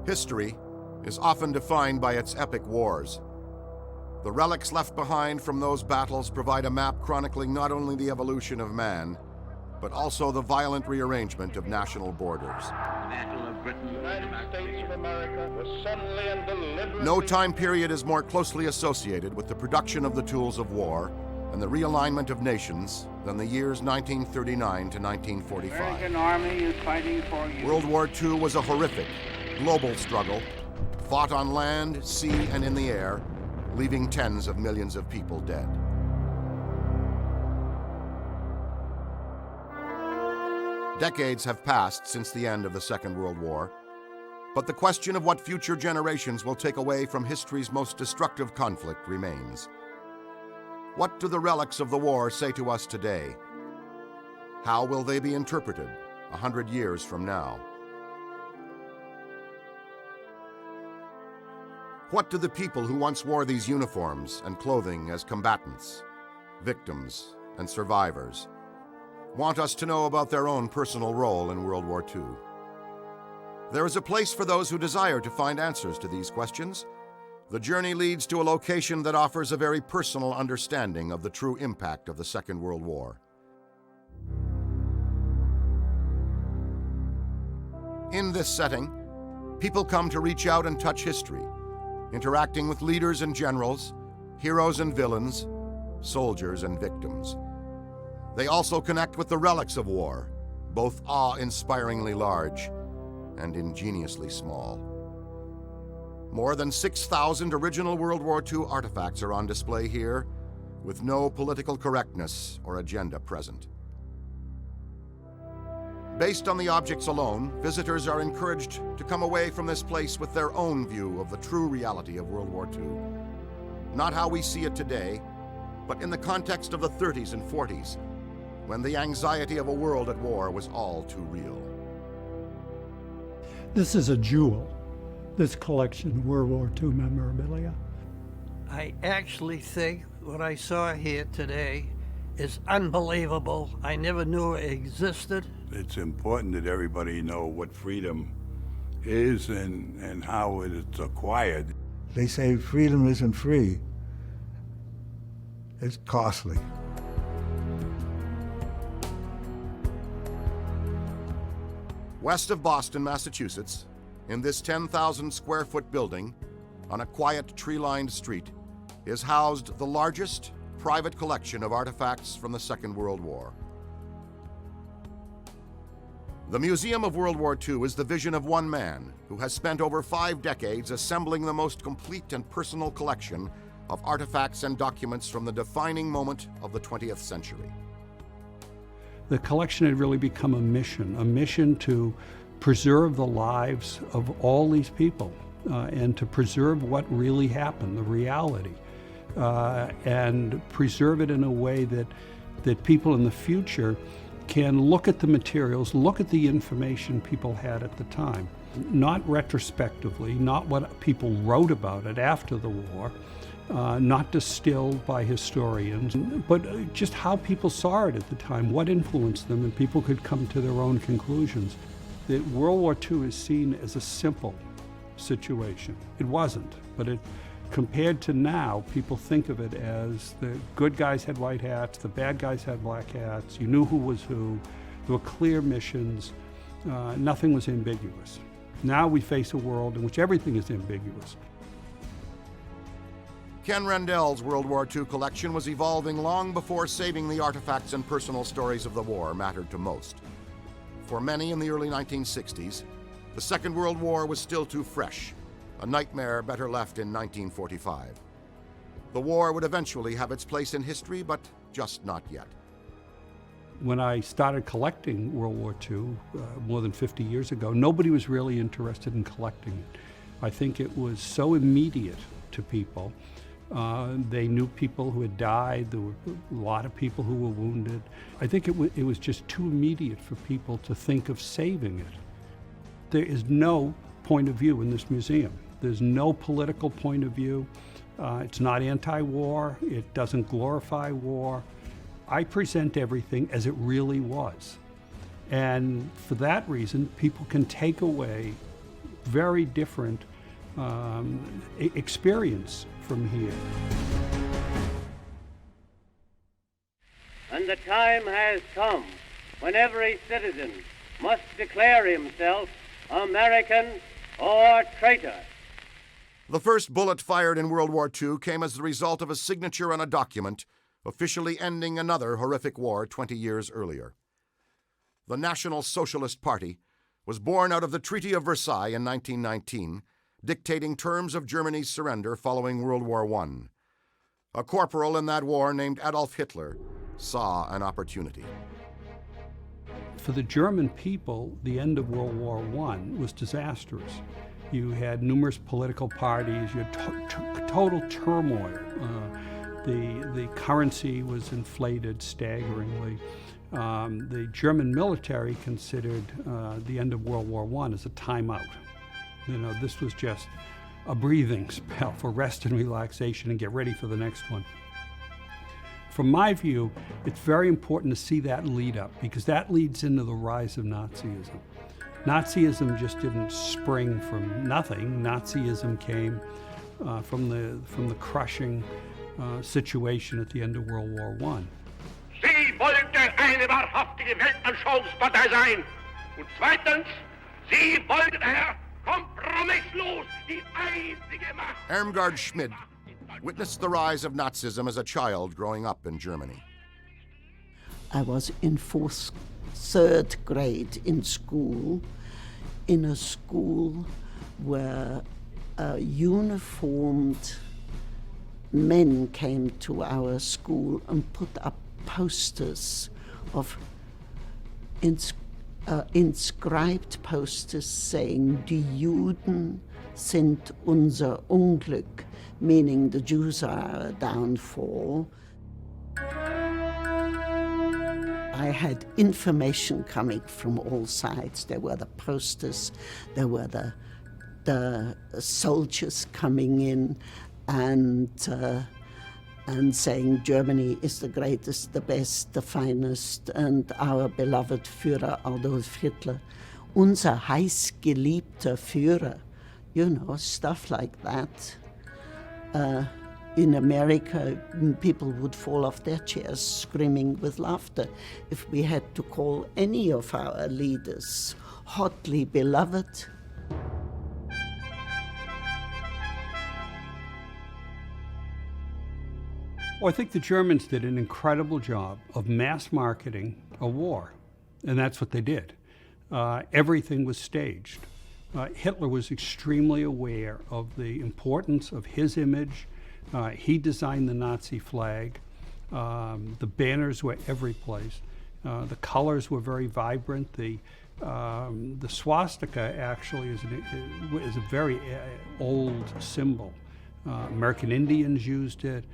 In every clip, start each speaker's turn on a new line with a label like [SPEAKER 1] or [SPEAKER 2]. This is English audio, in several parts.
[SPEAKER 1] History is often defined by its epic wars. The relics left behind from those battles provide a map chronicling not only the evolution of man, but also the violent rearrangement of national borders.
[SPEAKER 2] The United States of America was suddenly and deliberately...
[SPEAKER 1] No time period is more closely associated with the production of the tools of war and the realignment of nations than the years 1939 to 1945.
[SPEAKER 2] The American Army is fighting for you.
[SPEAKER 1] World War II was a horrific, global struggle, fought on land, sea, and in the air, leaving tens of millions of people dead. Decades have passed since the end of the Second World War, but the question of what future generations will take away from history's most destructive conflict remains. What do the relics of the war say to us today? How will they be interpreted 100 years from now? What do the people who once wore these uniforms and clothing as combatants, victims, and survivors want us to know about their own personal role in World War II? There is a place for those who desire to find answers to these questions. The journey leads to a location that offers a very personal understanding of the true impact of the Second World War. In this setting, people come to reach out and touch history, interacting with leaders and generals, heroes and villains, soldiers and victims. They also connect with the relics of war, both awe-inspiringly large and ingeniously small. More than 6,000 original World War II artifacts are on display here, with no political correctness or agenda present. Based on the objects alone, visitors are encouraged to come away from this place with their own view of the true reality of World War II. Not how we see it today, but in the context of the 30s and 40s, when the anxiety of a world at war was all too real.
[SPEAKER 3] This is a jewel, this collection of World War II memorabilia.
[SPEAKER 4] I actually think what I saw here today is unbelievable. I never knew it existed.
[SPEAKER 5] It's important that everybody know what freedom is and how it's acquired.
[SPEAKER 6] They say freedom isn't free. It's costly.
[SPEAKER 1] West of Boston, Massachusetts, in this 10,000 square foot building on a quiet tree-lined street, is housed the largest private collection of artifacts from the Second World War. The Museum of World War II is the vision of one man who has spent over 5 decades assembling the most complete and personal collection of artifacts and documents from the defining moment of the 20th century.
[SPEAKER 3] The collection had really become a mission to preserve the lives of all these people and to preserve what really happened, the reality, and preserve it in a way that people in the future can look at the materials, look at the information people had at the time, not retrospectively, not what people wrote about it after the war, not distilled by historians, but just how people saw it at the time, what influenced them, and people could come to their own conclusions. That World War II is seen as a simple situation. It wasn't, but compared to now, people think of it as the good guys had white hats, the bad guys had black hats, you knew who was who, there were clear missions, nothing was ambiguous. Now we face a world in which everything is ambiguous.
[SPEAKER 1] Ken Rendell's World War II collection was evolving long before saving the artifacts and personal stories of the war mattered to most. For many in the early 1960s, the Second World War was still too fresh, a nightmare better left in 1945. The war would eventually have its place in history, but just not yet.
[SPEAKER 3] When I started collecting World War II more than 50 years ago, nobody was really interested in collecting it. I think it was so immediate to people. They knew people who had died. There were a lot of people who were wounded. I think it was just too immediate for people to think of saving it. There is no point of view in this museum. There's no political point of view. It's not anti-war. It doesn't glorify war. I present everything as it really was. And for that reason, people can take away very different experience from here.
[SPEAKER 7] And the time has come when every citizen must declare himself American or traitor.
[SPEAKER 1] The first bullet fired in World War II came as the result of a signature on a document officially ending another horrific war 20 years earlier. The National Socialist Party was born out of the Treaty of Versailles in 1919, dictating terms of Germany's surrender following World War I. A corporal in that war named Adolf Hitler saw an opportunity.
[SPEAKER 3] For the German people, the end of World War I was disastrous. You had numerous political parties, you had total turmoil. The currency was inflated staggeringly. The German military considered the end of World War I as a timeout. This was just a breathing spell for rest and relaxation and get ready for the next one. From my view, it's very important to see that lead up, because that leads into the rise of Nazism. Nazism just didn't spring from nothing. Nazism came from the crushing situation at the end of World War I.
[SPEAKER 2] Sie wollte eine wahrhaftige Weltanschauungspartei sein. Und zweitens, sie wollte kompromisslos die einzige Macht.
[SPEAKER 1] Irmgard Schmid witnessed the rise of Nazism as a child growing up in Germany.
[SPEAKER 8] I was in third grade in school, in a school where uniformed men came to our school and put up posters of inscribed posters saying, "Die Juden sind unser Unglück," meaning the Jews are our downfall. I had information coming from all sides. There were the posters, there were the soldiers coming in and saying Germany is the greatest, the best, the finest, and our beloved Führer Adolf Hitler, unser heißgeliebter Führer, stuff like that. In America, people would fall off their chairs screaming with laughter if we had to call any of our leaders hotly beloved.
[SPEAKER 3] Well, I think the Germans did an incredible job of mass marketing a war, and that's what they did. Everything was staged. Hitler was extremely aware of the importance of his image. He designed the Nazi flag. The banners were every place. The colors were very vibrant. The swastika actually is a very old symbol. American Indians used it.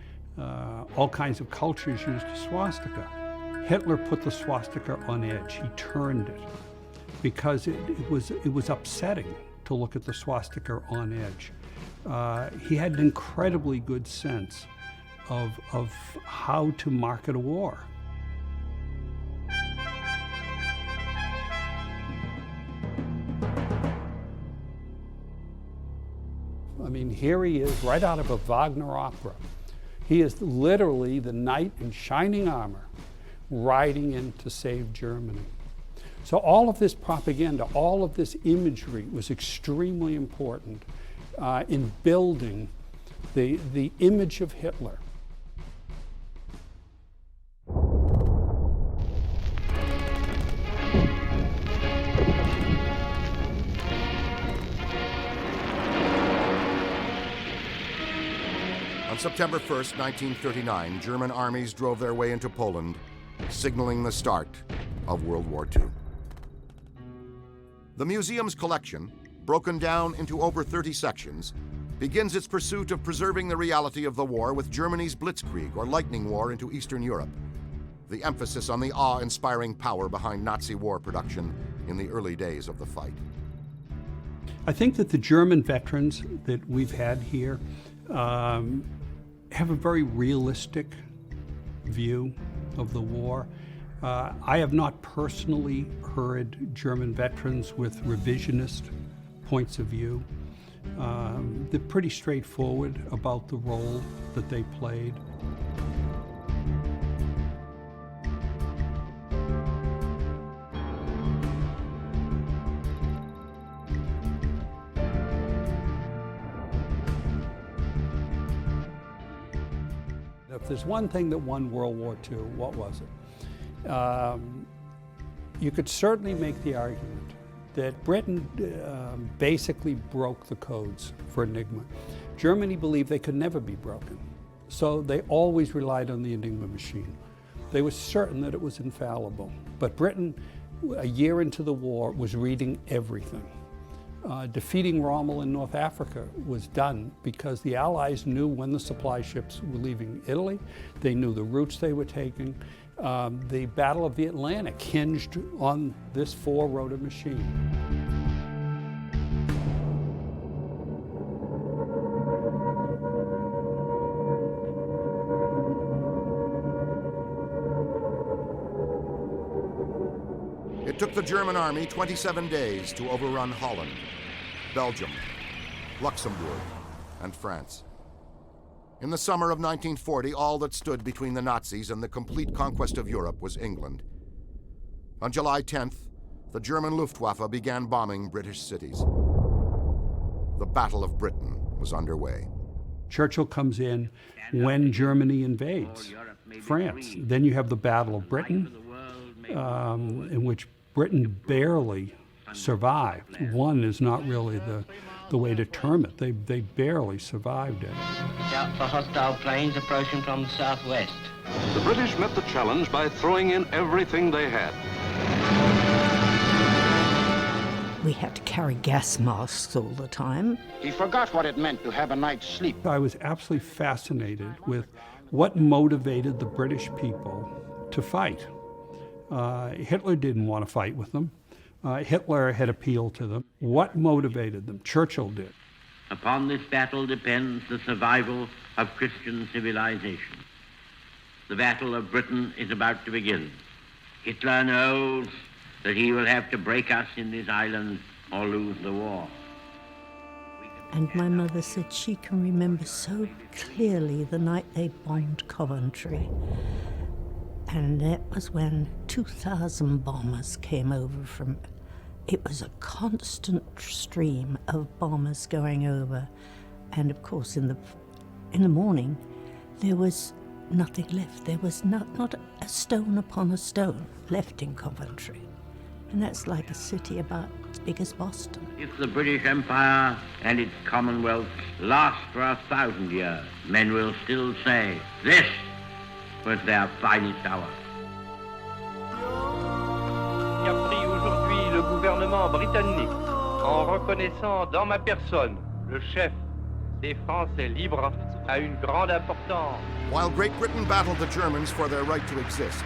[SPEAKER 3] All kinds of cultures used the swastika. Hitler put the swastika on edge. He turned it because it was upsetting to look at the swastika on edge. He had an incredibly good sense of how to market a war. I mean, here he is right out of a Wagner opera. He is literally the knight in shining armor riding in to save Germany. So all of this propaganda, all of this imagery was extremely important in building the image of Hitler.
[SPEAKER 1] On September 1st, 1939, German armies drove their way into Poland, signaling the start of World War II. The museum's collection, broken down into over 30 sections, begins its pursuit of preserving the reality of the war with Germany's Blitzkrieg, or lightning war, into Eastern Europe, the emphasis on the awe-inspiring power behind Nazi war production in the early days of the fight.
[SPEAKER 3] I think that the German veterans that we've had here have a very realistic view of the war. I have not personally heard German veterans with revisionist points of view. They're pretty straightforward about the role that they played. If there's one thing that won World War II, what was it? You could certainly make the argument that Britain basically broke the codes for Enigma. Germany believed they could never be broken, so they always relied on the Enigma machine. They were certain that it was infallible, but Britain, a year into the war, was reading everything. Defeating Rommel in North Africa was done because the Allies knew when the supply ships were leaving Italy. They knew the routes they were taking. The Battle of the Atlantic hinged on this four-rotor machine.
[SPEAKER 1] It took the German army 27 days to overrun Holland, Belgium, Luxembourg, and France. In the summer of 1940, all that stood between the Nazis and the complete conquest of Europe was England. On July 10th, the German Luftwaffe began bombing British cities. The Battle of Britain was underway.
[SPEAKER 3] Churchill comes in when Germany invades France. Then you have the Battle of Britain, in which Britain barely survived. One is not really the way to term it. They barely survived it.
[SPEAKER 9] Watch out for hostile planes approaching from the southwest.
[SPEAKER 10] The British met the challenge by throwing in everything they had.
[SPEAKER 11] We had to carry gas masks all the time.
[SPEAKER 2] He forgot what it meant to have a night's sleep.
[SPEAKER 3] I was absolutely fascinated with what motivated the British people to fight. Hitler didn't want to fight with them. Hitler had appealed to them. What motivated them? Churchill did.
[SPEAKER 9] Upon this battle depends the survival of Christian civilization. The Battle of Britain is about to begin. Hitler knows that he will have to break us in this island or lose the war.
[SPEAKER 11] And my mother said she can remember so clearly the night they bombed Coventry. And that was when 2,000 bombers came over from... It was a constant stream of bombers going over. And of course, in the morning, there was nothing left. There was not a stone upon a stone left in Coventry. And that's like a city about as big as Boston.
[SPEAKER 9] If the British Empire and its Commonwealth last for 1,000 years, men will still say, this was their finest hour.
[SPEAKER 12] Qui a pris aujourd'hui le gouvernement britannique en reconnaissant dans ma personne le chef des Français libres a une grande importance.
[SPEAKER 1] While Great Britain battled the Germans for their right to exist,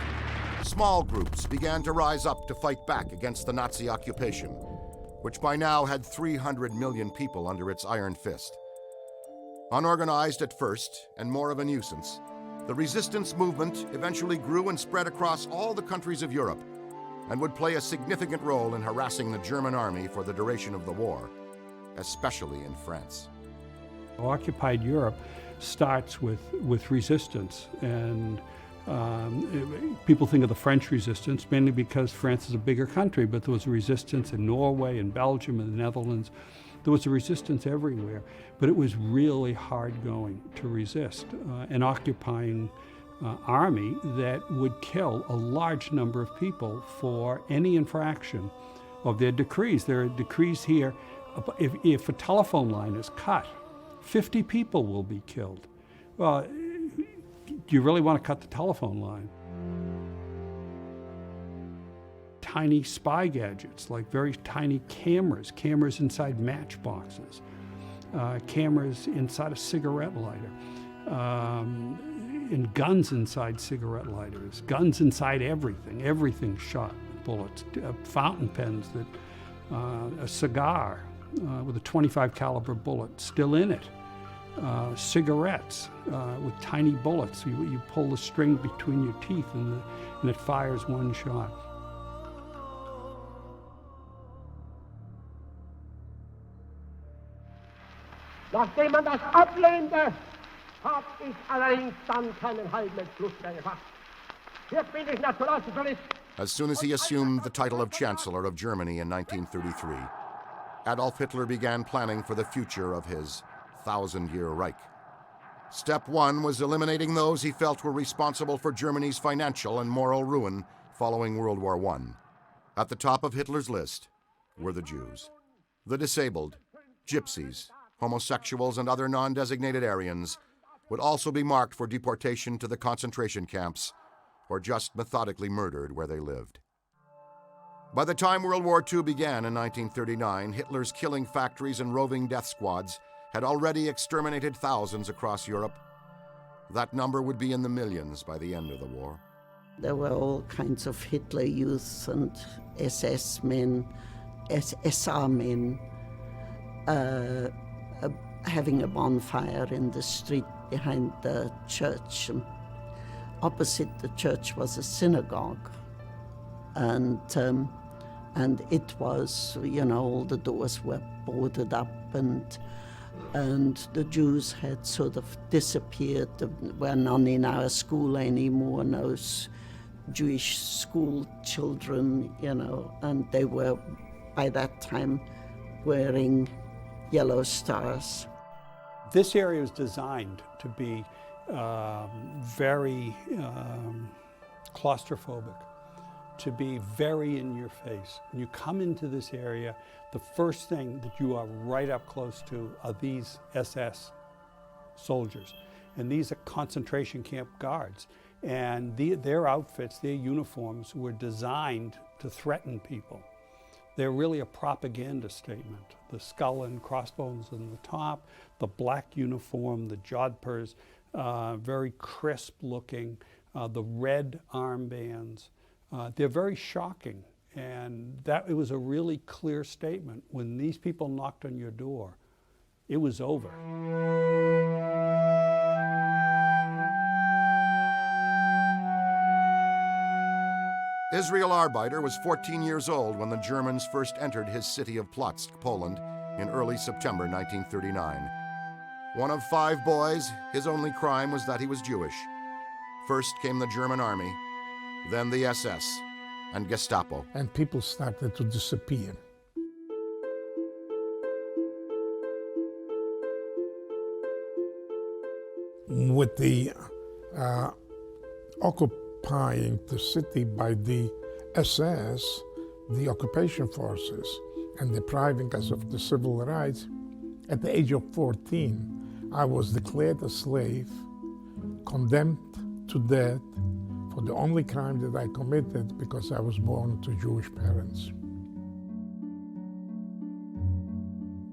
[SPEAKER 1] small groups began to rise up to fight back against the Nazi occupation, which by now had 300 million people under its iron fist. Unorganized at first and more of a nuisance, the resistance movement eventually grew and spread across all the countries of Europe and would play a significant role in harassing the German army for the duration of the war, especially in France.
[SPEAKER 3] Occupied Europe starts with resistance, and people think of the French resistance mainly because France is a bigger country, but there was a resistance in Norway and Belgium and the Netherlands. There was a resistance everywhere, but it was really hard going to resist an occupying army that would kill a large number of people for any infraction of their decrees. There are decrees here, if a telephone line is cut, 50 people will be killed. Well, do you really want to cut the telephone line? Tiny spy gadgets, like very tiny cameras inside matchboxes, cameras inside a cigarette lighter, and guns inside cigarette lighters, guns inside everything shot bullets, fountain pens that, a cigar with a .25 caliber bullet still in it, cigarettes with tiny bullets. You pull the string between your teeth and it fires one shot.
[SPEAKER 13] Nachdem man das ablehnte, habe ich allerdings dann keinen halben Entschluss mehr gefasst. Hier bin ich Nationalsozialist.
[SPEAKER 1] As soon as he assumed the title of Chancellor of Germany in 1933, Adolf Hitler began planning for the future of his 1,000-year Reich. Step one was eliminating those he felt were responsible for Germany's financial and moral ruin following World War I. At the top of Hitler's list were the Jews. The disabled, gypsies, homosexuals, and other non-designated Aryans would also be marked for deportation to the concentration camps or just methodically murdered where they lived. By the time World War II began in 1939, Hitler's killing factories and roving death squads had already exterminated thousands across Europe. That number would be in the millions by the end of the war.
[SPEAKER 8] There were all kinds of Hitler youths and SS men, SR men, having a bonfire in the street behind the church. Opposite the church was a synagogue, and it was, all the doors were boarded up, and the Jews had sort of disappeared. There were none in our school anymore, no Jewish school children, and they were, by that time, wearing yellow stars.
[SPEAKER 3] This area was designed to be very claustrophobic, to be very in your face. When you come into this area, the first thing that you are right up close to are these SS soldiers. And these are concentration camp guards. And their outfits, their uniforms were designed to threaten people. They're really a propaganda statement. The skull and crossbones on the top, the black uniform, the jodhpurs, very crisp looking, the red armbands. They're very shocking, and it was a really clear statement. When these people knocked on your door, it was over.
[SPEAKER 1] Israel Arbeiter was 14 years old when the Germans first entered his city of Plotzk, Poland, in early September 1939. One of 5 boys, his only crime was that he was Jewish. First came the German army, then the SS and Gestapo.
[SPEAKER 14] And people started to disappear. With the occupying the city by the SS, the occupation forces, and depriving us of the civil rights, at the age of 14, I was declared a slave, condemned to death for the only crime that I committed because I was born to Jewish parents.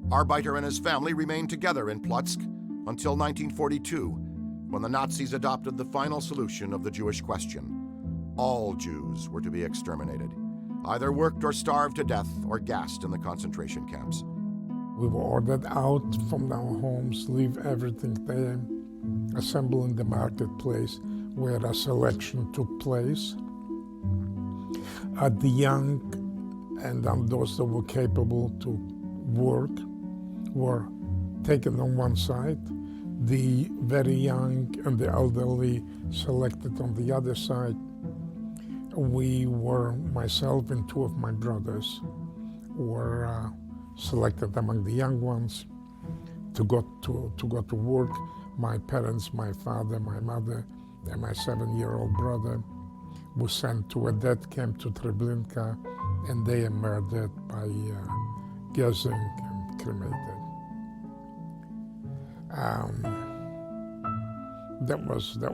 [SPEAKER 1] Arbeiter and his family remained together in Plotzk until 1942, when the Nazis adopted the final solution of the Jewish question. All Jews were to be exterminated, either worked or starved to death or gassed in the concentration camps.
[SPEAKER 14] We were ordered out from our homes, leave everything there, assemble in the marketplace where a selection took place. The young and those that were capable to work were taken on one side, the very young and the elderly selected on the other side. We were, myself and 2 of my brothers, were selected among the young ones to go to work. My parents, my father, my mother, and my 7-year-old brother were sent to a death camp to Treblinka, and they were murdered by gassing and cremated. That was the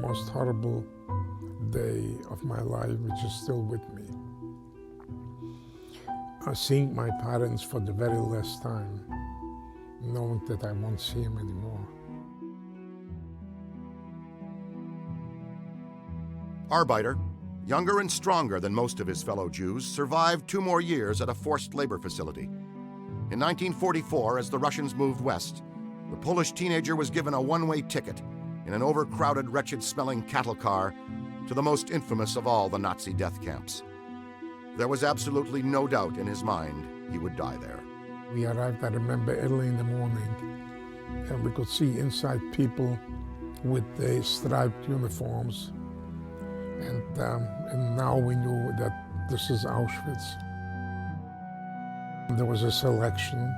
[SPEAKER 14] most horrible day of my life, which is still with me. Seeing my parents for the very last time, knowing that I won't see them anymore.
[SPEAKER 1] Arbeiter, younger and stronger than most of his fellow Jews, survived 2 more years at a forced labor facility. In 1944, as the Russians moved west, the Polish teenager was given a one-way ticket in an overcrowded, wretched-smelling cattle car to the most infamous of all the Nazi death camps. There was absolutely no doubt in his mind he would die there.
[SPEAKER 14] We arrived, I remember, early in the morning, and we could see inside people with the striped uniforms. And now we knew that this is Auschwitz. There was a selection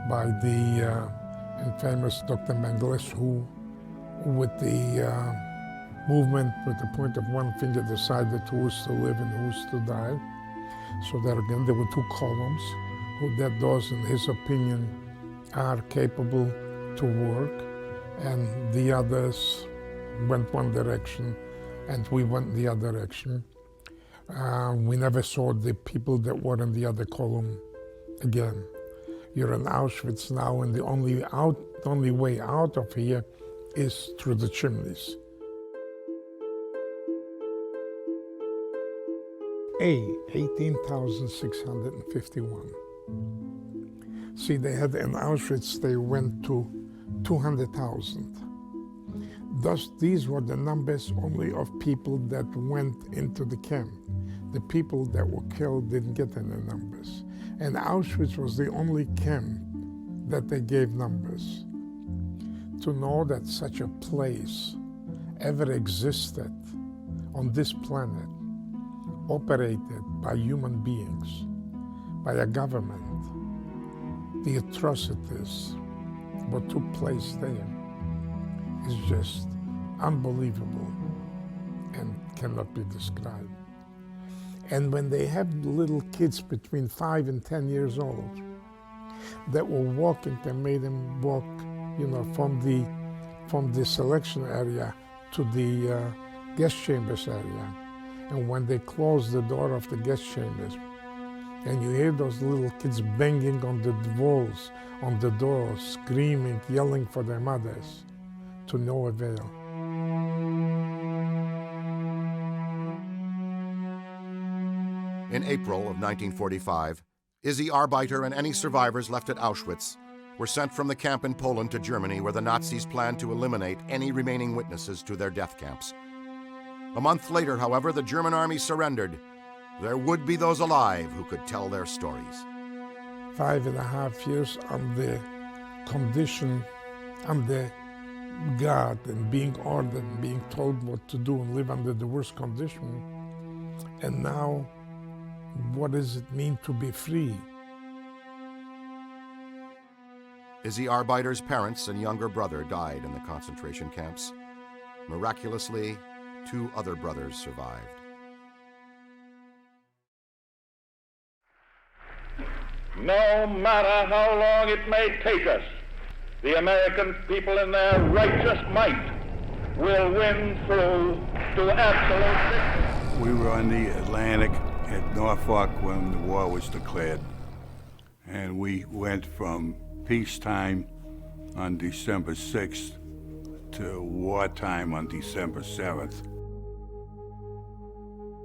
[SPEAKER 14] by the infamous Dr. Mengele, who, with the movement with the point of one finger, decided who was to live and who was to die. So that again, there were two columns, that those, in his opinion, are capable to work, and the others went one direction, and we went the other direction. We never saw the people that were in the other column again. You're in Auschwitz now, and the only way out of here is through the chimneys. 18,651. See, they had in Auschwitz, they went to 200,000. Thus, these were the numbers only of people that went into the camp. The people that were killed didn't get any numbers. And Auschwitz was the only camp that they gave numbers. To know that such a place ever existed on this planet, operated by human beings, by a government, the atrocities what took place there is just unbelievable and cannot be described. And when they have little kids between 5 and 10 years old that were walking, they made them walk, from the selection area to the guest chambers area. And when they closed the door of the guest chambers, and you hear those little kids banging on the walls, on the doors, screaming, yelling for their mothers, to no avail.
[SPEAKER 1] In April of 1945, Izzy Arbeiter and any survivors left at Auschwitz were sent from the camp in Poland to Germany, where the Nazis planned to eliminate any remaining witnesses to their death camps. A month later, however, the German army surrendered. There would be those alive who could tell their stories.
[SPEAKER 14] 5.5 years under condition, under God, and being ordered and being told what to do and live under the worst condition. And now, what does it mean to be free?
[SPEAKER 1] Izzy Arbeiter's parents and younger brother died in the concentration camps. Miraculously, 2 other brothers survived.
[SPEAKER 2] No matter how long it may take us, the American people in their righteous might will win through to absolute victory.
[SPEAKER 5] We were on the Atlantic at Norfolk when the war was declared, and we went from peacetime on December 6th to wartime on December 7th.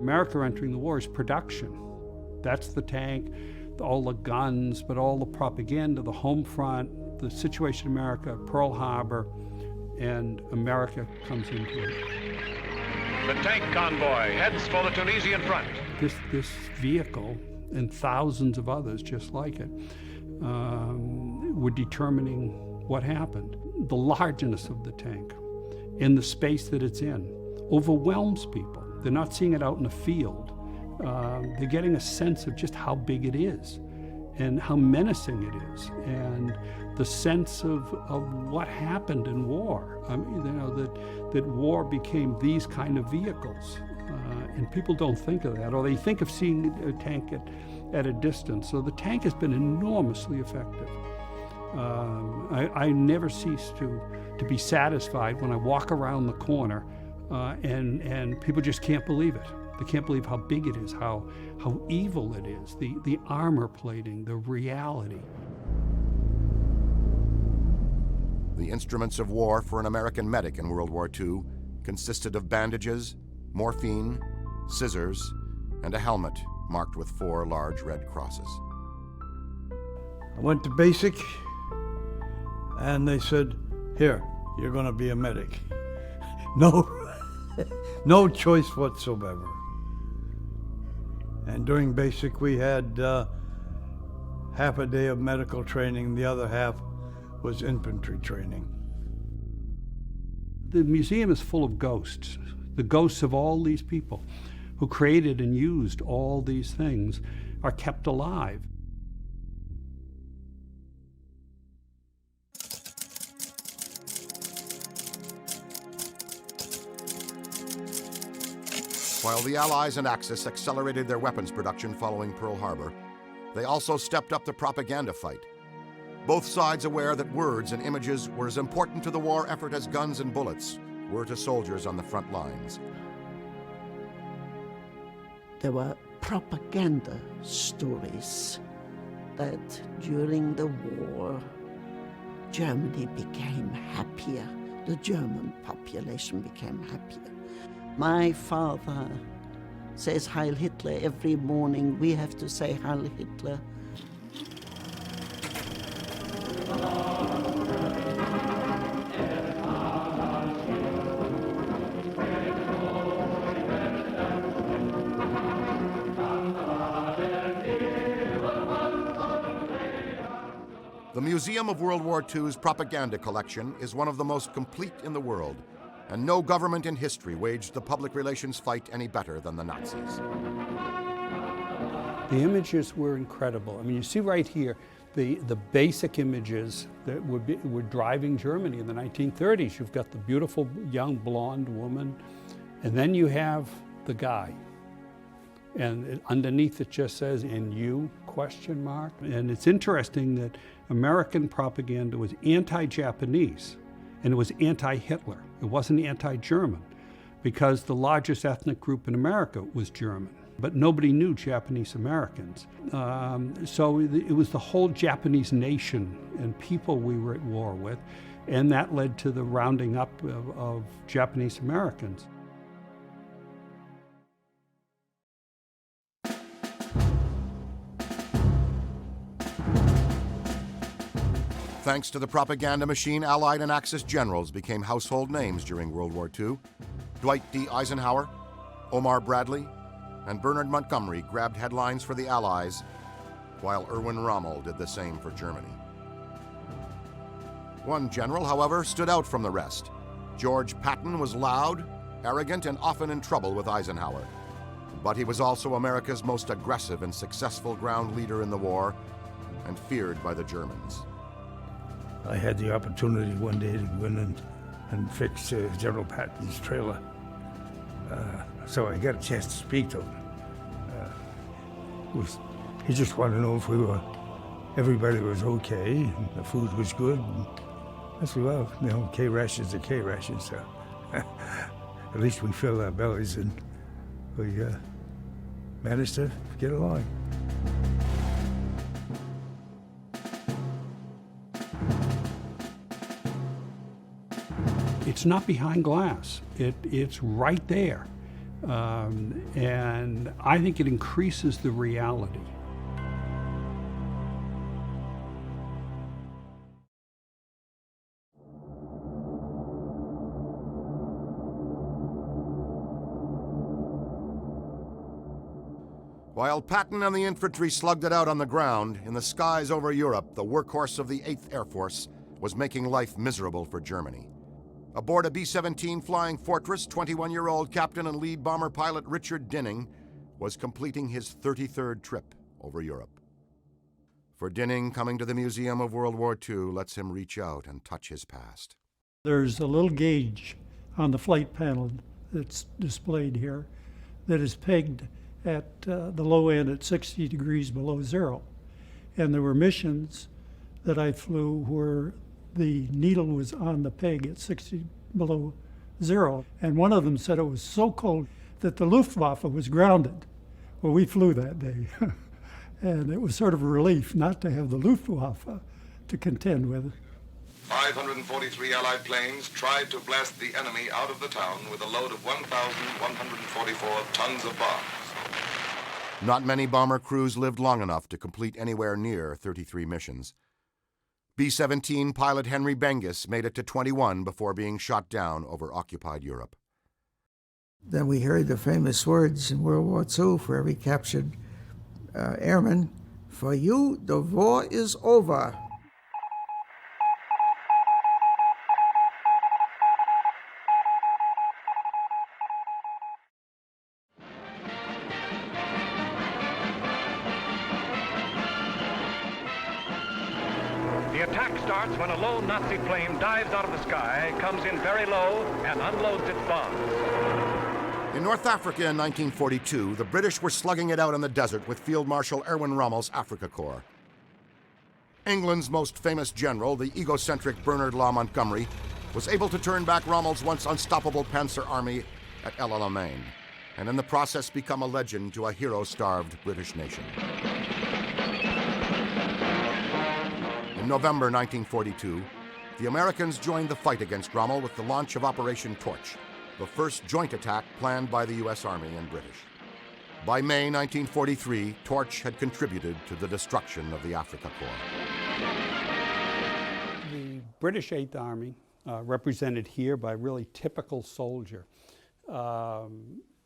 [SPEAKER 3] America entering the war is production. That's the tank, all the guns, but all the propaganda, the home front, the situation in America, Pearl Harbor, and America comes into it.
[SPEAKER 10] The Tank Convoy heads for the Tunisian front.
[SPEAKER 3] This vehicle and thousands of others just like it were determining what happened. The largeness of the tank and the space that it's in overwhelms people. They're not seeing it out in the field. They're getting a sense of just how big it is and how menacing it is, and the sense of what happened in war. I mean, that war became these kind of vehicles, and people don't think of that, or they think of seeing a tank at a distance. So the tank has been enormously effective. I never cease to be satisfied when I walk around the corner and people just can't believe it. They can't believe how big it is, how evil it is, the armor plating, the reality.
[SPEAKER 1] The instruments of war for an American medic in World War II consisted of bandages, morphine, scissors, and a helmet marked with 4 large red crosses.
[SPEAKER 15] I went to basic, and they said, "Here, you're going to be a medic." No choice whatsoever. And during basic, we had half a day of medical training, the other half was infantry training.
[SPEAKER 3] The museum is full of ghosts, the ghosts of all these people who created and used all these things are kept alive.
[SPEAKER 1] While the Allies and Axis accelerated their weapons production following Pearl Harbor, they also stepped up the propaganda fight. Both sides aware that words and images were as important to the war effort as guns and bullets were to soldiers on the front lines.
[SPEAKER 8] There were propaganda stories that during the war, Germany became happier. The German population became happier. My father says Heil Hitler every morning. We have to say Heil Hitler.
[SPEAKER 1] The Museum of World War II's propaganda collection is one of the most complete in the world, and no government in history waged the public relations fight any better than the Nazis.
[SPEAKER 3] The images were incredible. I mean, you see right here the basic images that were driving Germany in the 1930s. You've got the beautiful young blonde woman, and then you have the guy. And underneath it just says, "And you?" ? And it's interesting that American propaganda was anti-Japanese, and it was anti-Hitler. It wasn't anti-German, because the largest ethnic group in America was German, but nobody knew Japanese Americans. So it was the whole Japanese nation and people we were at war with, and that led to the rounding up of Japanese Americans.
[SPEAKER 1] Thanks to the propaganda machine, Allied and Axis generals became household names during World War II. Dwight D. Eisenhower, Omar Bradley, and Bernard Montgomery grabbed headlines for the Allies, while Erwin Rommel did the same for Germany. One general, however, stood out from the rest. George Patton was loud, arrogant, and often in trouble with Eisenhower. But he was also America's most aggressive and successful ground leader in the war, and feared by the Germans.
[SPEAKER 15] I had the opportunity one day to go in and fix General Patton's trailer. So I got a chance to speak to him. He just wanted to know if everybody was okay, and the food was good. And I said, well, you know, K rations are K rations, so at least we fill our bellies, and we managed to get along.
[SPEAKER 3] It's not behind glass. It's right there. And I think it increases the reality.
[SPEAKER 1] While Patton and the infantry slugged it out on the ground, in the skies over Europe, the workhorse of the 8th Air Force was making life miserable for Germany. Aboard a B-17 Flying Fortress, 21-year-old captain and lead bomber pilot Richard Dinning was completing his 33rd trip over Europe. For Dinning, coming to the Museum of World War II lets him reach out and touch his past.
[SPEAKER 16] There's a little gauge on the flight panel that's displayed here that is pegged at the low end at 60 degrees below zero. And there were missions that I flew where the needle was on the peg at 60 below zero. And one of them said it was so cold that the Luftwaffe was grounded. Well, we flew that day. And it was sort of a relief not to have the Luftwaffe to contend with.
[SPEAKER 17] 543 Allied planes tried to blast the enemy out of the town with a load of 1,144 tons of bombs.
[SPEAKER 1] Not many bomber crews lived long enough to complete anywhere near 33 missions. B-17 pilot Henry Bengis made it to 21 before being shot down over occupied Europe.
[SPEAKER 6] Then we heard the famous words in World War II for every captured airman, For you, the war is over.
[SPEAKER 18] The attack starts when a lone Nazi plane dives out of the sky, comes in very low, and unloads its bombs.
[SPEAKER 1] In North Africa in 1942, the British were slugging it out in the desert with Field Marshal Erwin Rommel's Afrika Korps. England's most famous general, the egocentric Bernard Law Montgomery, was able to turn back Rommel's once unstoppable Panzer Army at El Alamein, and in the process become a legend to a hero-starved British nation. In November 1942, the Americans joined the fight against Rommel with the launch of Operation Torch, the first joint attack planned by the U.S. Army and British. By May 1943, Torch had contributed to the destruction of the Afrika Korps.
[SPEAKER 3] The British Eighth Army, represented here by a really typical soldier,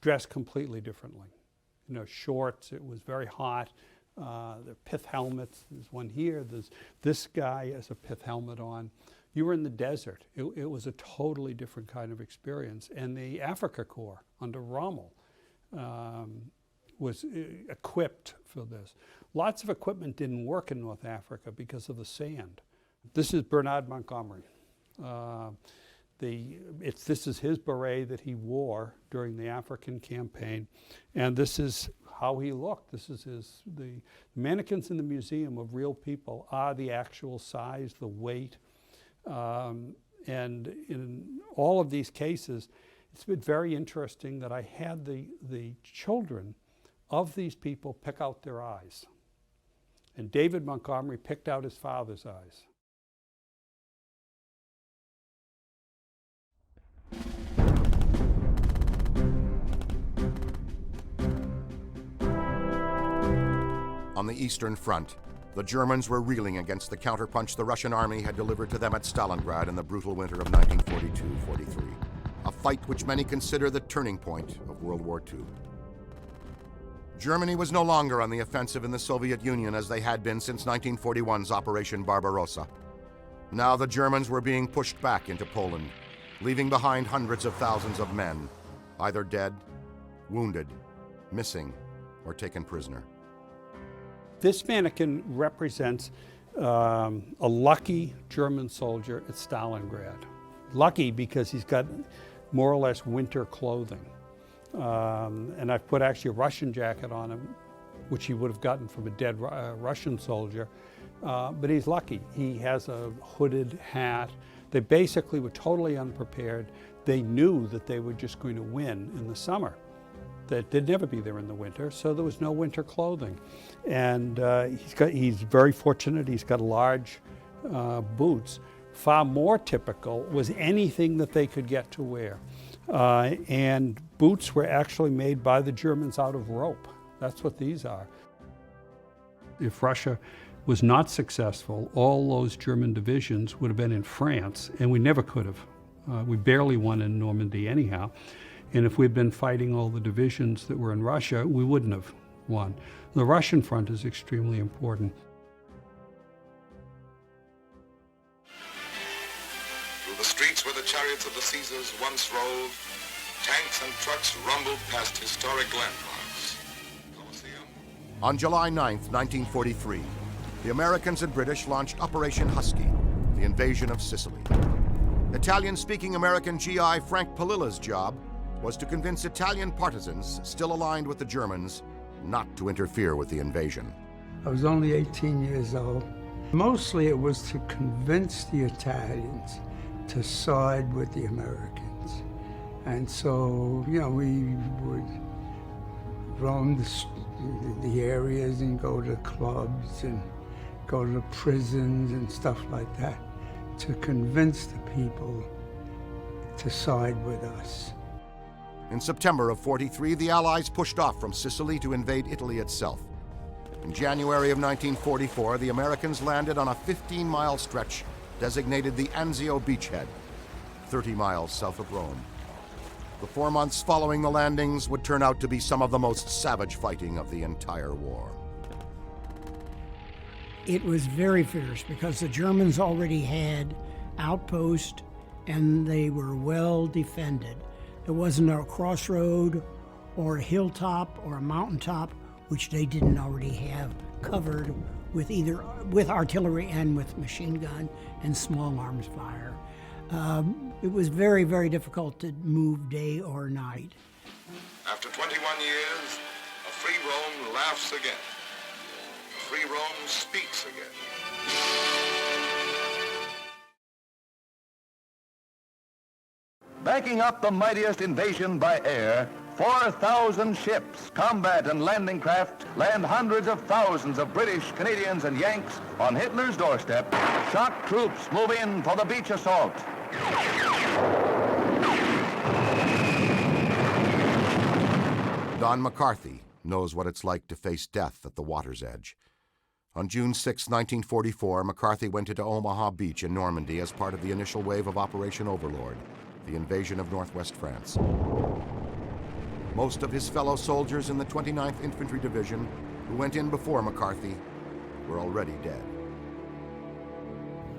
[SPEAKER 3] dressed completely differently. You know, shorts, it was very hot. The pith helmets, there's one here, there's this guy has a pith helmet on. You were in the desert. It was a totally different kind of experience. And the Afrika Korps under Rommel was equipped for this. Lots of equipment didn't work in North Africa because of the sand. This is Bernard Montgomery. This is his beret that he wore during the African campaign, and this is how he looked. This is the mannequins in the museum of real people are the actual size, the weight, and in all of these cases, it's been very interesting that I had the children of these people pick out their eyes, and David Montgomery picked out his father's eyes.
[SPEAKER 1] On the Eastern Front, the Germans were reeling against the counterpunch the Russian army had delivered to them at Stalingrad in the brutal winter of 1942-43, a fight which many consider the turning point of World War II. Germany was no longer on the offensive in the Soviet Union as they had been since 1941's Operation Barbarossa. Now the Germans were being pushed back into Poland, leaving behind hundreds of thousands of men, either dead, wounded, missing, or taken prisoner.
[SPEAKER 3] This mannequin represents a lucky German soldier at Stalingrad. Lucky because he's got more or less winter clothing. And I've put actually a Russian jacket on him, which he would have gotten from a dead Russian soldier. But he's lucky. He has a hooded hat. They basically were totally unprepared. They knew that they were just going to win in the summer. That they'd never be there in the winter, so there was no winter clothing. And he's very fortunate. He's got large boots. Far more typical was anything that they could get to wear. And boots were actually made by the Germans out of rope. That's what these are. If Russia was not successful, all those German divisions would have been in France, and we never could have. We barely won in Normandy anyhow. And if we'd been fighting all the divisions that were in Russia, we wouldn't have won. The Russian front is extremely important.
[SPEAKER 17] Through the streets where the chariots of the Caesars once rolled, tanks and trucks rumbled past historic landmarks.
[SPEAKER 1] On July 9th, 1943, the Americans and British launched Operation Husky, the invasion of Sicily. Italian-speaking American GI Frank Palilla's job was to convince Italian partisans still aligned with the Germans not to interfere with the invasion.
[SPEAKER 19] I was only 18 years old. Mostly it was to convince the Italians to side with the Americans. And so, you know, we would roam the areas and go to clubs and go to prisons and stuff like that to convince the people to side with us.
[SPEAKER 1] In September of '43, the Allies pushed off from Sicily to invade Italy itself. In January of 1944, the Americans landed on a 15-mile stretch designated the Anzio beachhead, 30 miles south of Rome. The 4 months following the landings would turn out to be some of the most savage fighting of the entire war.
[SPEAKER 20] It was very fierce because the Germans already had outposts and they were well defended. There wasn't a crossroad or a hilltop or a mountaintop which they didn't already have covered with artillery and with machine gun and small arms fire. It was very, very difficult to move day or night.
[SPEAKER 17] After 21 years, a free Rome laughs again. A free Rome speaks again.
[SPEAKER 21] Backing up the mightiest invasion by air, 4,000 ships, combat and landing craft land hundreds of thousands of British, Canadians, and Yanks on Hitler's doorstep. Shock troops move in for the beach assault.
[SPEAKER 1] Don McCarthy knows what it's like to face death at the water's edge. On June 6, 1944, McCarthy went into Omaha Beach in Normandy as part of the initial wave of Operation Overlord, the invasion of Northwest France. Most of his fellow soldiers in the 29th Infantry Division, who went in before McCarthy, were already dead.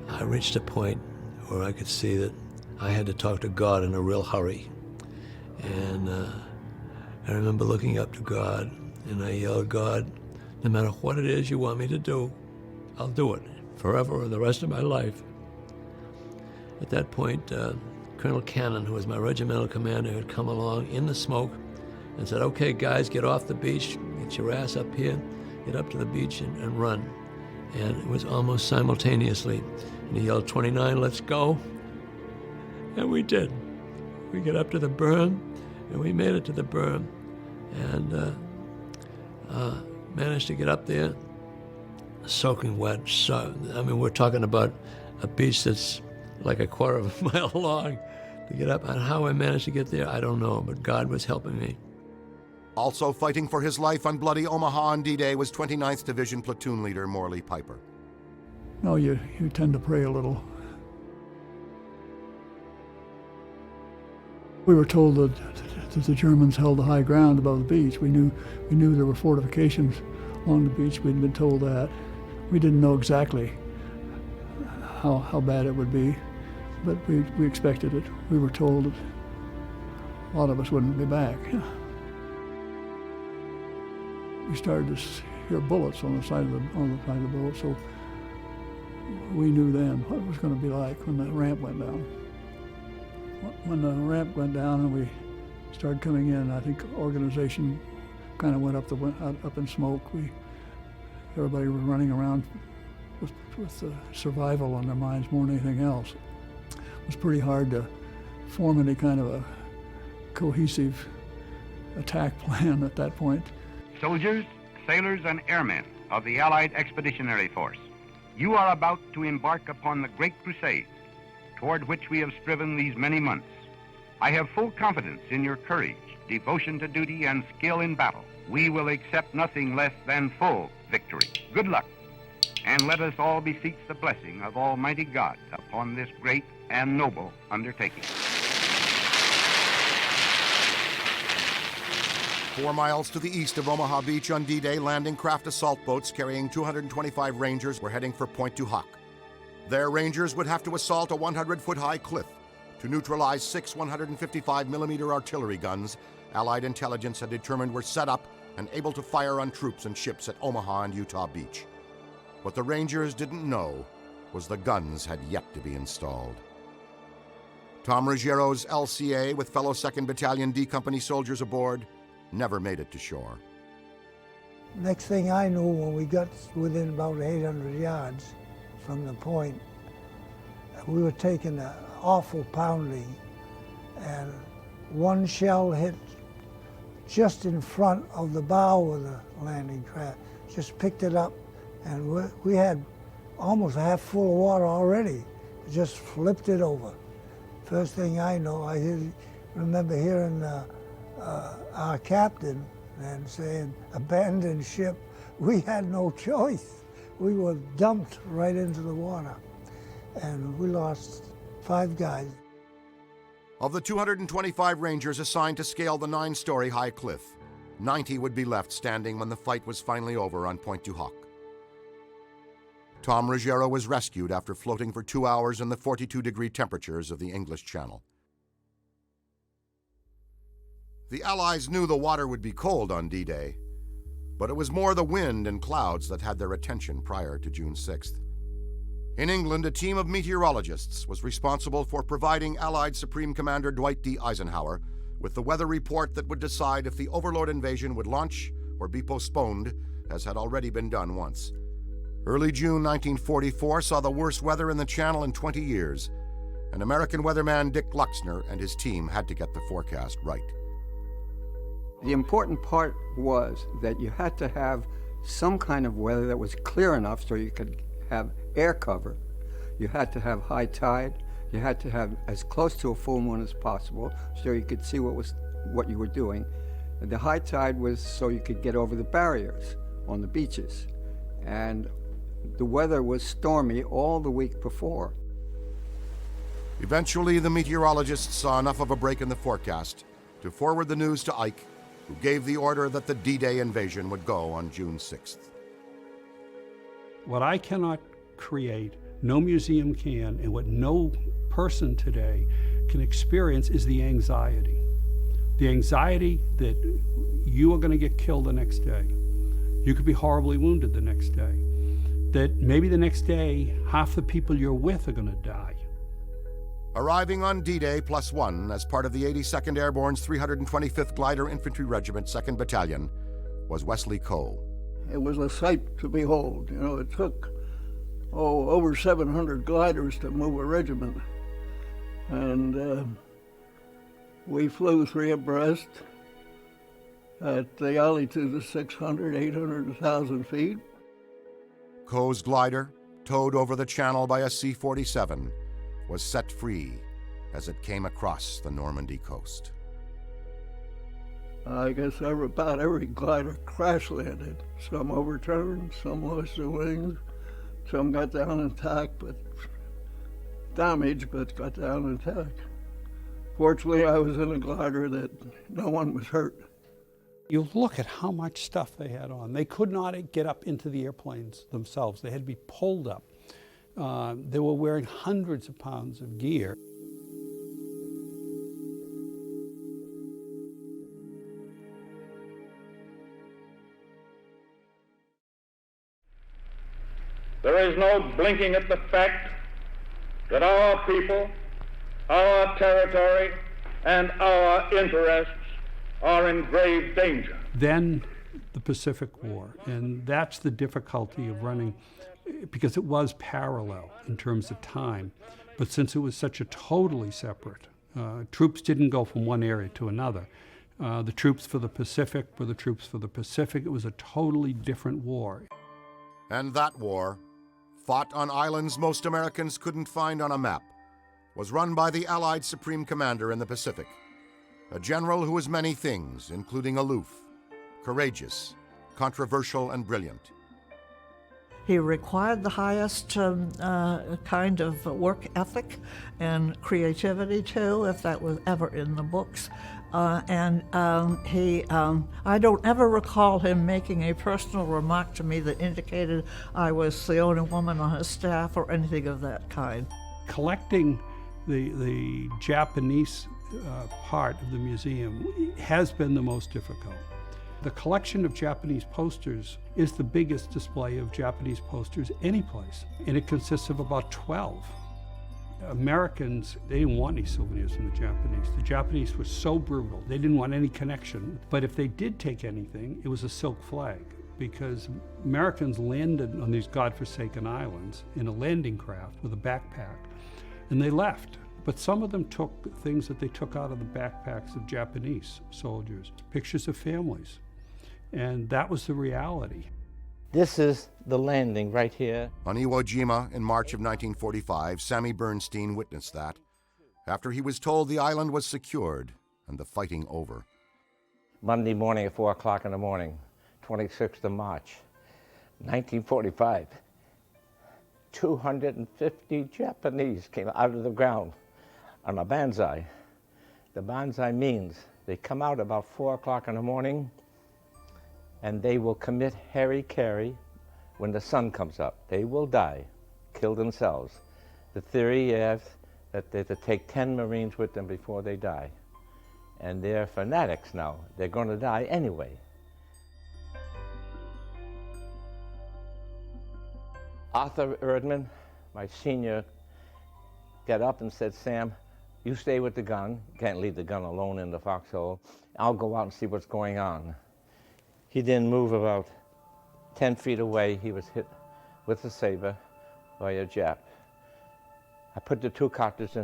[SPEAKER 22] I reached a point where I could see that I had to talk to God in a real hurry. And I remember looking up to God, and I yelled, God, no matter what it is you want me to do, I'll do it, forever or the rest of my life. At that point, Colonel Cannon, who was my regimental commander, had come along in the smoke and said, okay, guys, get off the beach, get your ass up here, get up to the beach and run. And it was almost simultaneously. And he yelled, 29, let's go. And we did. We got up to the berm, and we made it to the berm, and managed to get up there, soaking wet. So, I mean, we're talking about a beach that's like a quarter of a mile long to get up. And how I managed to get there, I don't know, but God was helping me.
[SPEAKER 1] Also fighting for his life on bloody Omaha on D-Day was 29th Division platoon leader Morley Piper.
[SPEAKER 16] No, you tend to pray a little. We were told that the Germans held the high ground above the beach. We knew there were fortifications along the beach. We'd been told that. We didn't know exactly how bad it would be, but we expected it. We were told that a lot of us wouldn't be back. We started to hear bullets on the side of the boat, so we knew then what it was going to be like when the ramp went down. When the ramp went down and we started coming in, I think organization kind of went up in smoke. Everybody was running around with survival on their minds more than anything else. It was pretty hard to form any kind of a cohesive attack plan at that point.
[SPEAKER 23] Soldiers, sailors, and airmen of the Allied Expeditionary Force, you are about to embark upon the great crusade toward which we have striven these many months. I have full confidence in your courage, devotion to duty, and skill in battle. We will accept nothing less than full victory. Good luck, and let us all beseech the blessing of Almighty God upon this great and noble undertaking.
[SPEAKER 1] 4 miles to the east of Omaha Beach on D-Day, landing craft assault boats carrying 225 Rangers were heading for Pointe du Hoc. Their Rangers would have to assault a 100-foot-high cliff to neutralize 6 155mm artillery guns Allied intelligence had determined were set up and able to fire on troops and ships at Omaha and Utah Beach. What the Rangers didn't know was the guns had yet to be installed. Tom Ruggiero's LCA, with fellow 2nd Battalion D Company soldiers aboard, never made it to shore.
[SPEAKER 24] Next thing I knew, when we got within about 800 yards from the point, we were taking an awful pounding, and one shell hit just in front of the bow of the landing craft, just picked it up, and we had almost a half full of water already. It just flipped it over. First thing I know, I remember hearing our captain and saying, abandon ship. We had no choice. We were dumped right into the water, and we lost 5 guys.
[SPEAKER 1] Of the 225 Rangers assigned to scale the 9-story high cliff, 90 would be left standing when the fight was finally over on Pointe du Hoc. Tom Ruggiero was rescued after floating for 2 hours in the 42-degree temperatures of the English Channel. The Allies knew the water would be cold on D-Day, but it was more the wind and clouds that had their attention prior to June 6th. In England, a team of meteorologists was responsible for providing Allied Supreme Commander Dwight D. Eisenhower with the weather report that would decide if the Overlord invasion would launch or be postponed, as had already been done once. Early June 1944 saw the worst weather in the Channel in 20 years, and American weatherman Dick Luxner and his team had to get the forecast right.
[SPEAKER 4] The important part was that you had to have some kind of weather that was clear enough so you could have air cover. You had to have high tide. You had to have as close to a full moon as possible so you could see what you were doing. And the high tide was so you could get over the barriers on the beaches. And the weather was stormy all the week before.
[SPEAKER 1] Eventually, the meteorologists saw enough of a break in the forecast to forward the news to Ike, who gave the order that the D-Day invasion would go on June 6th.
[SPEAKER 3] What I cannot create, no museum can, and what no person today can experience is the anxiety. The anxiety that you are going to get killed the next day. You could be horribly wounded the next day. That maybe the next day, half the people you're with are going to die.
[SPEAKER 1] Arriving on D-Day +1 as part of the 82nd Airborne's 325th Glider Infantry Regiment, 2nd Battalion, was Wesley Coe.
[SPEAKER 7] It was a sight to behold. You know, it took, over 700 gliders to move a regiment. And we flew 3 abreast at the altitude of 600, 800, 1,000 feet.
[SPEAKER 1] Coe's glider, towed over the Channel by a C-47, was set free as it came across the Normandy coast.
[SPEAKER 7] I guess about every glider crash landed. Some overturned, some lost their wings, some got down intact, but damaged, but got down intact. Fortunately, I was in a glider that no one was hurt.
[SPEAKER 3] You look at how much stuff they had on. They could not get up into the airplanes themselves. They had to be pulled up. They were wearing hundreds of pounds of gear.
[SPEAKER 2] There is no blinking at the fact that our people, our territory, and our interests are in grave danger.
[SPEAKER 3] Then the Pacific War, and that's the difficulty of running, because it was parallel in terms of time, but since it was such a totally separate, troops didn't go from one area to another. The troops for the Pacific were the troops for the Pacific. It was a totally different war.
[SPEAKER 1] And that war, fought on islands most Americans couldn't find on a map, was run by the Allied Supreme Commander in the Pacific, a general who was many things, including aloof, courageous, controversial, and brilliant.
[SPEAKER 9] He required the highest kind of work ethic and creativity too, if that was ever in the books. I don't ever recall him making a personal remark to me that indicated I was the only woman on his staff or anything of that kind.
[SPEAKER 3] Collecting the Japanese part of the museum has been the most difficult. The collection of Japanese posters is the biggest display of Japanese posters anyplace, and it consists of about 12. Americans, they didn't want any souvenirs from the Japanese. The Japanese were so brutal, they didn't want any connection. But if they did take anything, it was a silk flag, because Americans landed on these godforsaken islands in a landing craft with a backpack, and they left. But some of them took things that they took out of the backpacks of Japanese soldiers, pictures of families. And that was the reality.
[SPEAKER 11] This is the landing right here.
[SPEAKER 1] On Iwo Jima in March of 1945, Sammy Bernstein witnessed that, after he was told the island was secured and the fighting over.
[SPEAKER 11] Monday morning at 4 o'clock in the morning, 26th of March, 1945. 250 Japanese came out of the ground on a banzai. The banzai means they come out about 4 o'clock in the morning and they will commit hara-kiri, when the sun comes up. They will die, kill themselves. The theory is that they're to take 10 Marines with them before they die. And they're fanatics now. They're going to die anyway. Arthur Erdman, my senior, got up and said, "Sam, you stay with the gun. You can't leave the gun alone in the foxhole. I'll go out and see what's going on." He didn't move about 10 feet away. He was hit with a saber by a Jap. I put the 2 cartridges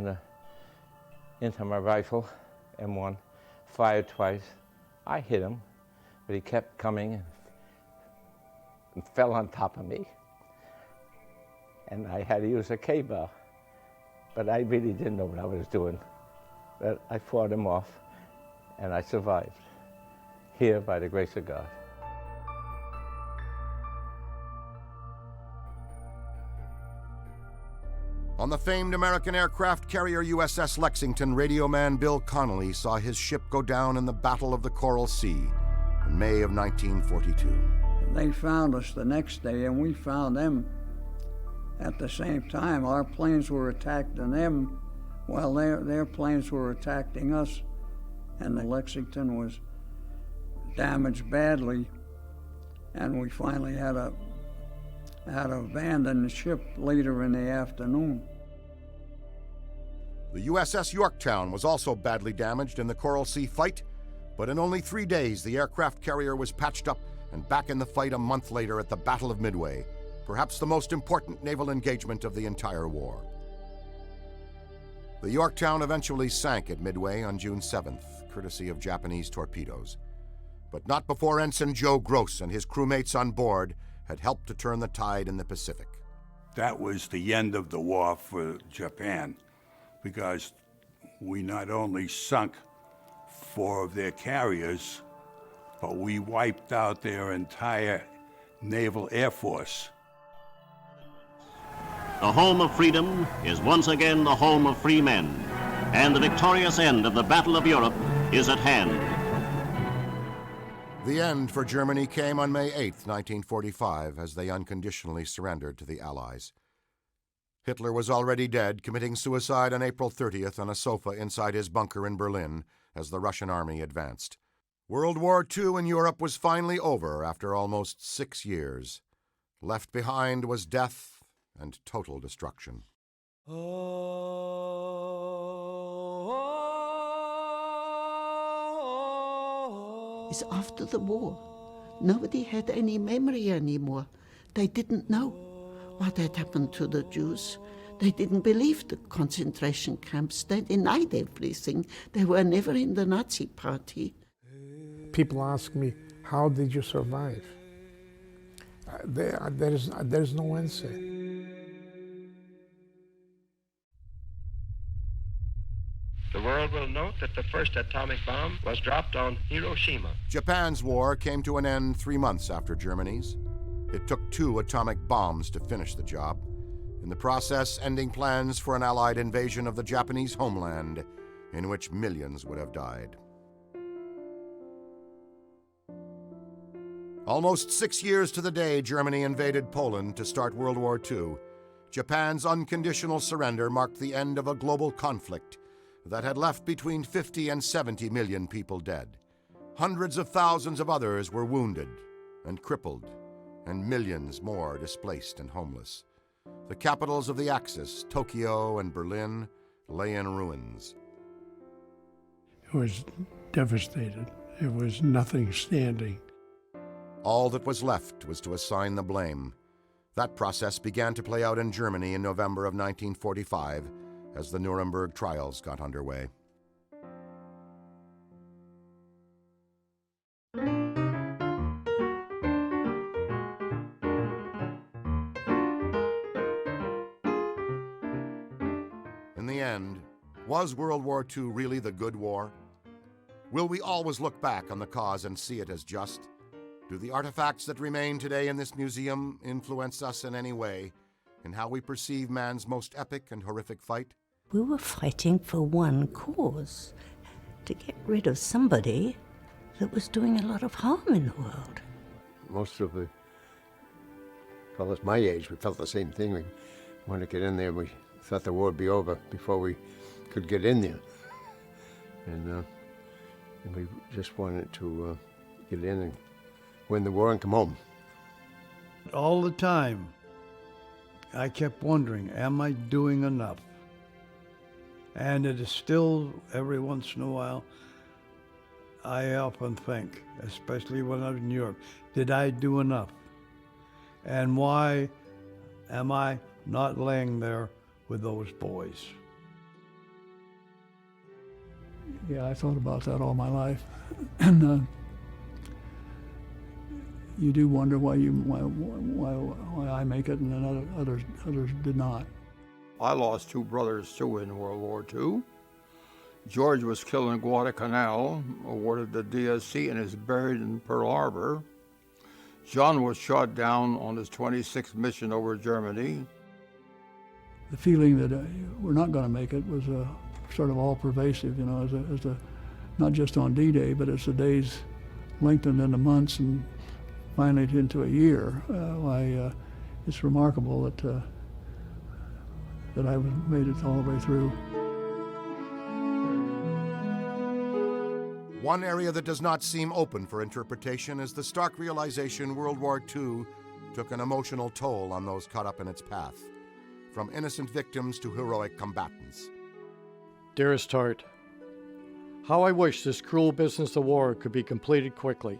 [SPEAKER 11] into my rifle, M1, fired twice. I hit him, but he kept coming and fell on top of me. And I had to use a K-bar. But I really didn't know what I was doing. But I fought him off, and I survived, here by the grace of God.
[SPEAKER 1] On the famed American aircraft carrier USS Lexington, radio man Bill Connolly saw his ship go down in the Battle of the Coral Sea in May of 1942.
[SPEAKER 7] They found us the next day, and we found them at the same time. Our planes were attacking them while their planes were attacking us, and the Lexington was damaged badly, and we finally had to abandon the ship later in the afternoon.
[SPEAKER 1] The USS Yorktown was also badly damaged in the Coral Sea fight, but in only 3 days the aircraft carrier was patched up and back in the fight a month later at the Battle of Midway, perhaps the most important naval engagement of the entire war. The Yorktown eventually sank at Midway on June 7th, courtesy of Japanese torpedoes, but not before Ensign Joe Gross and his crewmates on board had helped to turn the tide in the Pacific.
[SPEAKER 5] That was the end of the war for Japan, because we not only sunk 4 of their carriers, but we wiped out their entire naval air force.
[SPEAKER 12] The home of freedom is once again the home of free men, and the victorious end of the Battle of Europe is at hand.
[SPEAKER 1] The end for Germany came on May 8, 1945, as they unconditionally surrendered to the Allies. Hitler was already dead, committing suicide on April 30th on a sofa inside his bunker in Berlin as the Russian army advanced. World War II in Europe was finally over after almost 6 years. Left behind was death and total destruction.
[SPEAKER 8] It's after the war. Nobody had any memory anymore. They didn't know what had happened to the Jews. They didn't believe the concentration camps. They denied everything. They were never in the Nazi party.
[SPEAKER 6] People ask me, how did you survive? There's no answer.
[SPEAKER 13] The world will note that the first atomic bomb was dropped on Hiroshima.
[SPEAKER 1] Japan's war came to an end 3 months after Germany's. It took 2 atomic bombs to finish the job, in the process ending plans for an Allied invasion of the Japanese homeland, in which millions would have died. Almost 6 years to the day Germany invaded Poland to start World War II, Japan's unconditional surrender marked the end of a global conflict that had left between 50 and 70 million people dead. Hundreds of thousands of others were wounded and crippled, and millions more displaced and homeless. The capitals of the Axis, Tokyo and Berlin, lay in ruins.
[SPEAKER 16] It was devastated. There was nothing standing.
[SPEAKER 1] All that was left was to assign the blame. That process began to play out in Germany in November of 1945 as the Nuremberg trials got underway. In the end, was World War II really the good war? Will we always look back on the cause and see it as just? Do the artifacts that remain today in this museum influence us in any way in how we perceive man's most epic and horrific fight?
[SPEAKER 14] We were fighting for one cause, to get rid of somebody that was doing a lot of harm in the world.
[SPEAKER 25] Most of the
[SPEAKER 10] fellas my age, we felt the same thing. We wanted to get in there. We thought the war would be over before we could get in there. And we just wanted to get in and win the war and come home.
[SPEAKER 15] All the time, I kept wondering, am I doing enough? And it is still, every once in a while, I often think, especially when I'm in Europe, did I do enough? And why am I not laying there with those boys?
[SPEAKER 18] Yeah, I thought about that all my life. And you do wonder why I make it and then others did not.
[SPEAKER 19] I lost two brothers too in World War II. George was killed in Guadalcanal, awarded the DSC, and is buried in Pearl Harbor. John was shot down on his 26th mission over Germany.
[SPEAKER 18] The feeling that we're not going to make it was sort of all pervasive, you know, not just on D-Day, but as the days lengthened into months and finally into a year. It's remarkable that I made it all the way through.
[SPEAKER 1] One area that does not seem open for interpretation is the stark realization World War II took an emotional toll on those caught up in its path, from innocent victims to heroic combatants.
[SPEAKER 25] Dearest heart, how I wish this cruel business of war could be completed quickly.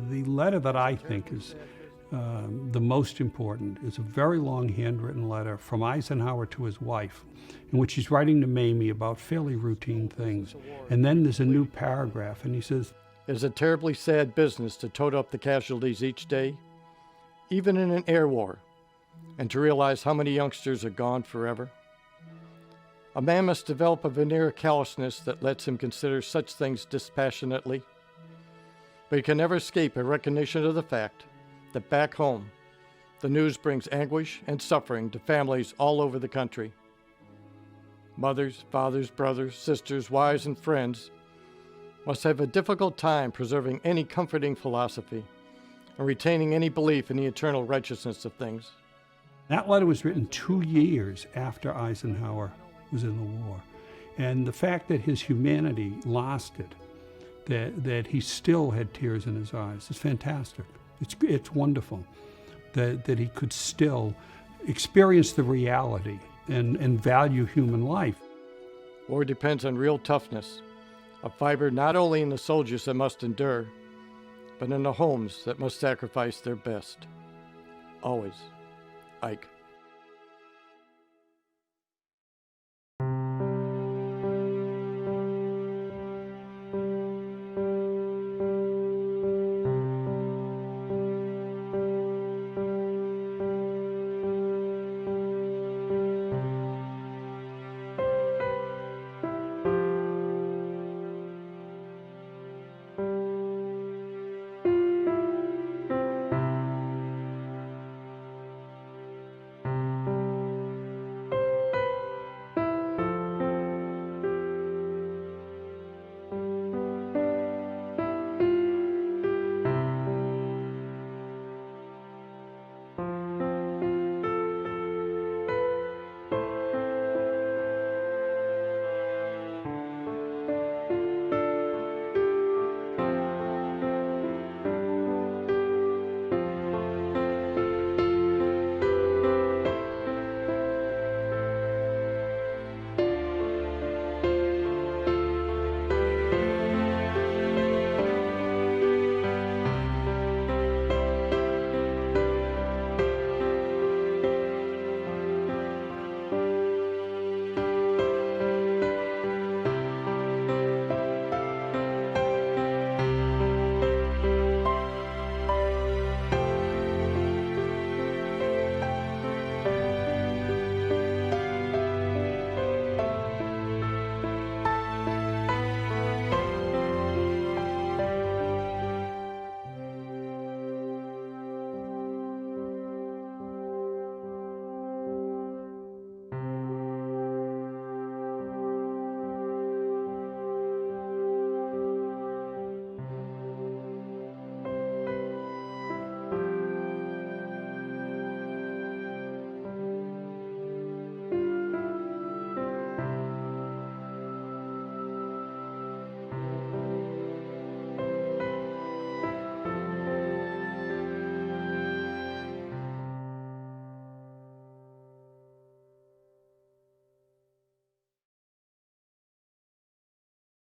[SPEAKER 3] The letter that I think is the most important is a very long handwritten letter from Eisenhower to his wife, in which he's writing to Mamie about fairly routine things. And then there's a new paragraph, and he says,
[SPEAKER 25] "It is a terribly sad business to total up the casualties each day, even in an air war, and to realize how many youngsters are gone forever. A man must develop a veneer of callousness that lets him consider such things dispassionately, but he can never escape a recognition of the fact that back home, the news brings anguish and suffering to families all over the country. Mothers, fathers, brothers, sisters, wives, and friends must have a difficult time preserving any comforting philosophy and retaining any belief in the eternal righteousness of things."
[SPEAKER 3] That letter was written 2 years after Eisenhower was in the war. And the fact that his humanity lasted, that he still had tears in his eyes, is fantastic. It's wonderful that he could still experience the reality and value human life.
[SPEAKER 25] War depends on real toughness, a fiber not only in the soldiers that must endure, but in the homes that must sacrifice their best. Always, Ike.